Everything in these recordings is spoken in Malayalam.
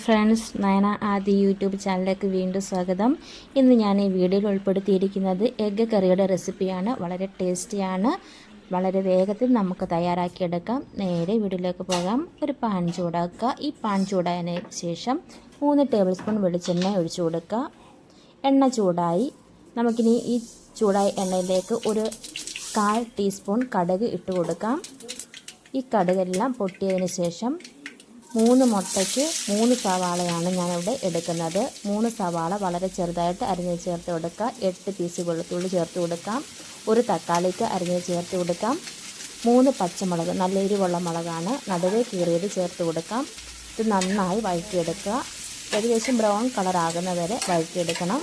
ഫ്രണ്ട്സ്, നയന ആദി യൂട്യൂബ് ചാനലിലേക്ക് വീണ്ടും സ്വാഗതം. ഇന്ന് ഞാൻ ഈ വീഡിയോയിൽ ഉൾപ്പെടുത്തിയിരിക്കുന്നത് എഗ്ഗ് കറിയുടെ റെസിപ്പിയാണ്. വളരെ ടേസ്റ്റിയാണ്. വളരെ വേഗത്തിൽ നമുക്ക് തയ്യാറാക്കിയെടുക്കാം. നേരെ വീഡിയോയിലേക്ക് പോകാം. ഒരു പാൻ ചൂടാക്കുക. ഈ പാൻ ചൂടായതിന് ശേഷം 3 ടേബിൾ സ്പൂൺ വെളിച്ചെണ്ണ ഒഴിച്ചു കൊടുക്കുക. എണ്ണ ചൂടായി. നമുക്കിനി ഈ ചൂടായ എണ്ണയിലേക്ക് ഒരു 1/4 ടീസ്പൂൺ കടുക് ഇട്ട് കൊടുക്കാം. ഈ കടുകെല്ലാം പൊട്ടിയതിന് ശേഷം 3 മുട്ടയ്ക്ക് 3 സവാളയാണ് ഞാനിവിടെ എടുക്കുന്നത്. 3 സവാള വളരെ ചെറുതായിട്ട് അരിഞ്ഞ് ചേർത്ത് കൊടുക്കുക. 8 പീസ് വെളുത്തുള്ളി ചേർത്ത് കൊടുക്കാം. ഒരു തക്കാളിക്ക് അരിഞ്ഞ് ചേർത്ത് കൊടുക്കാം. 3 പച്ചമുളക്, നല്ല എരിവുള്ള മുളകാണ്, നടുവേ കീറിയത് ചേർത്ത് കൊടുക്കാം. ഇത് നന്നായി വഴറ്റിയെടുക്കുക. ഏകദേശം ബ്രൗൺ കളർ ആകുന്നവരെ വഴറ്റിയെടുക്കണം.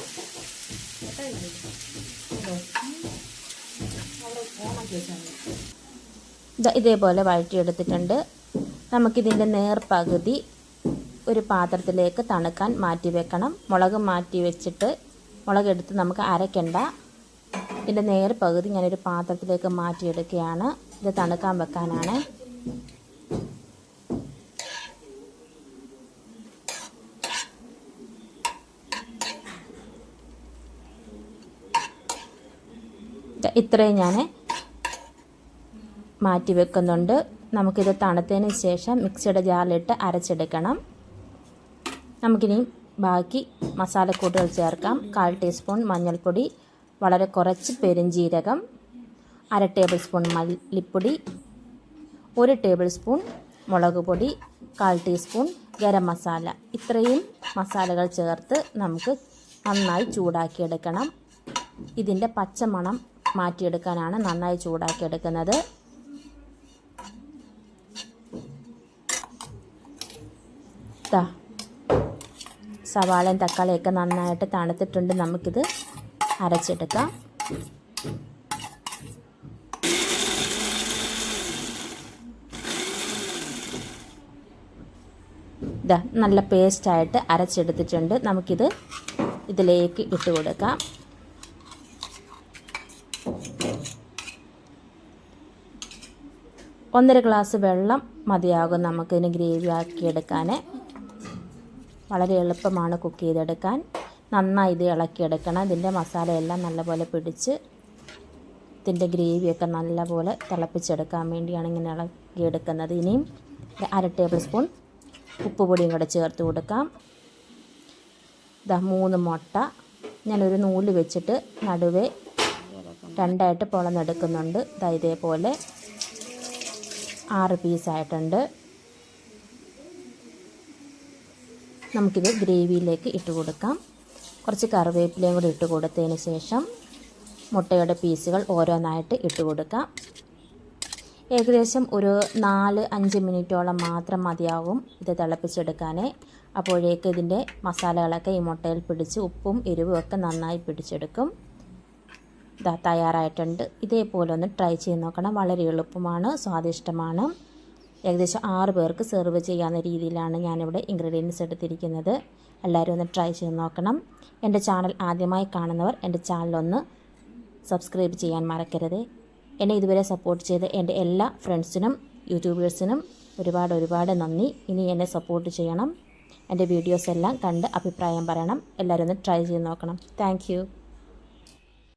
ഇതേപോലെ വഴറ്റിയെടുത്തിട്ടുണ്ട്. നമുക്കിതിൻ്റെ നേർപകുതി ഒരു പാത്രത്തിലേക്ക് തണുക്കാൻ മാറ്റി വെക്കണം. മുളക് മാറ്റി വെച്ചിട്ട് മുളകെടുത്ത് നമുക്ക് അരയ്ക്കണ്ട. ഇതിൻ്റെ നേർപകുതി ഞാനൊരു പാത്രത്തിലേക്ക് മാറ്റിയെടുക്കുകയാണ്. ഇത് തണുക്കാൻ വെക്കാനാണ്. ഇത്രയും ഞാൻ മാറ്റി വെക്കുന്നുണ്ട്. നമുക്കിത് തണുത്തതിന് ശേഷം മിക്സിയുടെ ജാറിലിട്ട് അരച്ചെടുക്കണം. നമുക്കിനി ബാക്കി മസാലക്കൂട്ടുകൾ ചേർക്കാം. 1/4 ടീസ്പൂൺ മഞ്ഞൾപ്പൊടി, വളരെ കുറച്ച് പെരുംജീരകം, 1/2 ടേബിൾ സ്പൂൺ മല്ലിപ്പൊടി, 1 ടേബിൾ സ്പൂൺ മുളക് പൊടി, 1/4 ടീസ്പൂൺ ഗരം മസാല. ഇത്രയും മസാലകൾ ചേർത്ത് നമുക്ക് നന്നായി ചൂടാക്കിയെടുക്കണം. ഇതിൻ്റെ പച്ചമണം മാറ്റിയെടുക്കാനാണ് നന്നായി ചൂടാക്കിയെടുക്കുന്നത്. സവാളയും തക്കാളിയൊക്കെ നന്നായിട്ട് തണുത്തിട്ടുണ്ട്. നമുക്കിത് അരച്ചെടുക്കാം. നല്ല പേസ്റ്റായിട്ട് അരച്ചെടുത്തിട്ടുണ്ട്. നമുക്കിത് ഇതിലേക്ക് ഇട്ട് കൊടുക്കാം. ഒന്നര ഗ്ലാസ് വെള്ളം മതിയാകും നമുക്കിതിന് ഗ്രേവി ആക്കിയെടുക്കാൻ. വളരെ എളുപ്പമാണ് കുക്ക് ചെയ്തെടുക്കാൻ. നന്നായി ഇത് ഇളക്കിയെടുക്കണം. ഇതിൻ്റെ മസാലയെല്ലാം നല്ലപോലെ പിടിച്ച് ഇതിൻ്റെ ഗ്രേവിയൊക്കെ നല്ലപോലെ തിളപ്പിച്ചെടുക്കാൻ വേണ്ടിയാണ് ഇങ്ങനെ ഇളക്കിയെടുക്കുന്നത്. ഇനിയും 1/2 ടേബിൾ സ്പൂൺ ഉപ്പുപൊടിയും കൂടെ ചേർത്ത് കൊടുക്കാം. 3 മുട്ട ഞാനൊരു നൂല് വെച്ചിട്ട് നടുവേ 2ആയിട്ട് പൊളന്നെടുക്കുന്നുണ്ട്. ഇതേപോലെ 6 പീസായിട്ടുണ്ട്. നമുക്കിത് ഗ്രേവിയിലേക്ക് ഇട്ട് കൊടുക്കാം. കുറച്ച് കറിവേപ്പിലയും കൂടി ഇട്ട് കൊടുത്തതിന് ശേഷം മുട്ടയുടെ പീസുകൾ ഓരോന്നായിട്ട് ഇട്ട് കൊടുക്കാം. ഏകദേശം ഒരു 4-5 മിനിറ്റോളം മാത്രം മതിയാകും ഇത് തിളപ്പിച്ചെടുക്കാൻ. അപ്പോഴേക്ക് ഇതിൻ്റെ മസാലകളൊക്കെ ഈ മുട്ടയിൽ പിടിച്ച് ഉപ്പും എരിവും ഒക്കെ നന്നായി പിടിച്ചെടുക്കും. തയ്യാറായിട്ടുണ്ട്. ഇതേപോലെ ഒന്ന് ട്രൈ ചെയ്ത് നോക്കണം. വളരെ എളുപ്പമാണ്, സ്വാദിഷ്ടമാണ്. ഏകദേശം 6 പേർക്ക് സെർവ് ചെയ്യാവുന്ന രീതിയിലാണ് ഞാനിവിടെ ഇൻഗ്രീഡിയൻസ് എടുത്തിരിക്കുന്നത്. എല്ലാവരും ഒന്ന് ട്രൈ ചെയ്ത് നോക്കണം. എൻ്റെ ചാനൽ ആദ്യമായി കാണുന്നവർ എൻ്റെ ചാനലൊന്ന് സബ്സ്ക്രൈബ് ചെയ്യാൻ മറക്കരുത്. എന്നെ ഇതുവരെ സപ്പോർട്ട് ചെയ്ത എൻ്റെ എല്ലാ ഫ്രണ്ട്സിനും യൂട്യൂബേഴ്സിനും ഒരുപാട് നന്ദി. ഇനി എന്നെ സപ്പോർട്ട് ചെയ്യണം. എൻ്റെ വീഡിയോസ് എല്ലാം കണ്ട് അഭിപ്രായം പറയണം. എല്ലാവരും ഒന്ന് ട്രൈ ചെയ്ത് നോക്കണം. താങ്ക്